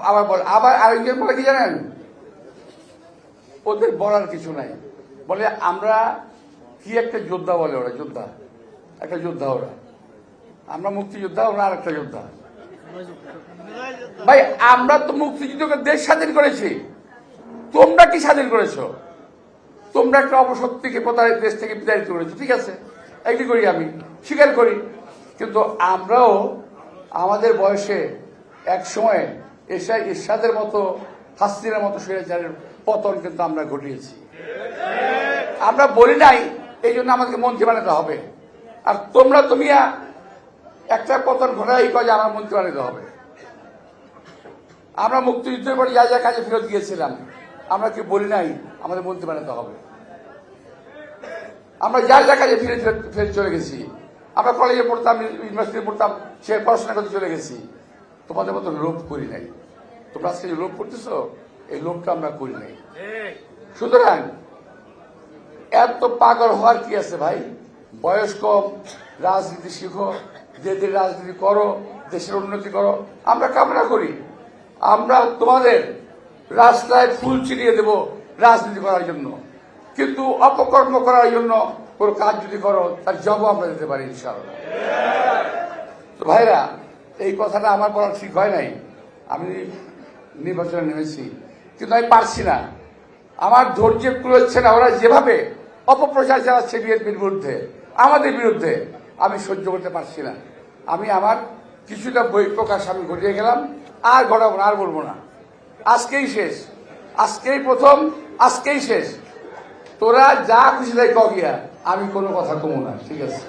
আবার বল, আবার আরেকজন বলে কি জানেন, ওদের বলার কিছু নাই, বলে আমরা কি একটা যোদ্ধা, বলে ওরা যোদ্ধা, একটা যোদ্ধা ওরা, আমরা মুক্তিযোদ্ধা, ওরা আর একটা যোদ্ধা। ভাই আমরা তো মুক্তিযুদ্ধকে দেশ স্বাধীন করেছি, তোমরা কি স্বাধীন করেছো? তোমরা একটা অপশক্তিকে প্রতারিত দেশ থেকে বিতাড়িত করেছো, ঠিক আছে, এগ্রি করি, আমি স্বীকার করি। কিন্তু আমরাও আমাদের বয়সে এক সময় এরশাদের মতো, হাসিনার মতো স্বৈরাচারের পতন কিন্তু আমরা ঘটিয়েছি। আমরা বলি নাই এই জন্য আমাদেরকে মন্ত্রী বানাতে হবে, আর তোমরা তুমি একটা পতন ঘটাই কয় যে আমার মন্ত্রী বানাতে হবে। আমরা মুক্তিযুদ্ধের পরে যা যা কাজে ফেরত গিয়েছিলাম, আমরা কি বলি নাই আমাদের মন্ত্রী বানাতে হবে? আমরা যা যা কাজে ফিরে চলে গেছি, আমরা কলেজে পড়তাম, ইউনিভার্সিটি পড়তাম, সে পড়াশোনা করতে চলে গেছি। তোমাদের মতো লোভ করি নাই। তোমরা আজকে যে লোভ করতেছ, এই লোভটা আমরা করি নাই। সুতরাং এত পাগল হওয়ার কি আছে ভাই? বয়স কম, রাজনীতি শিখো, দেশের রাজনীতি করো, দেশের উন্নতি করো, আমরা কামনা করি। আমরা তোমাদের রাস্তায় ফুল ছিটিয়ে দেব রাজনীতি করার জন্য, কিন্তু অপকর্ম করার জন্য কোনো কাজ যদি করো তার জবাব আমরা দিতে পারি ইনশাআল্লাহ। তো ভাইরা, এই কথাটা আমার বলা ঠিক হয় নাই। আমি নির্বাচনে নেমেছি, কিন্তু আমি পারছি না, আমার ধৈর্য কুলোচ্ছে না। ওরা যেভাবে অপপ্রচার চালাচ্ছে বিএনপির বিরুদ্ধে, আমাদের বিরুদ্ধে, আমি সহ্য করতে পারছি না। আমি আমার কিছুটা বই প্রকাশ আমি ঘটিয়ে গেলাম, আর ঘটাবো না, আর বলবো না। আজকেই শেষ, আজকেই প্রথম, আজকেই শেষ। তোরা যা খুশি তাই কগিয়া, আমি কোনো কথা কমো না, ঠিক আছে?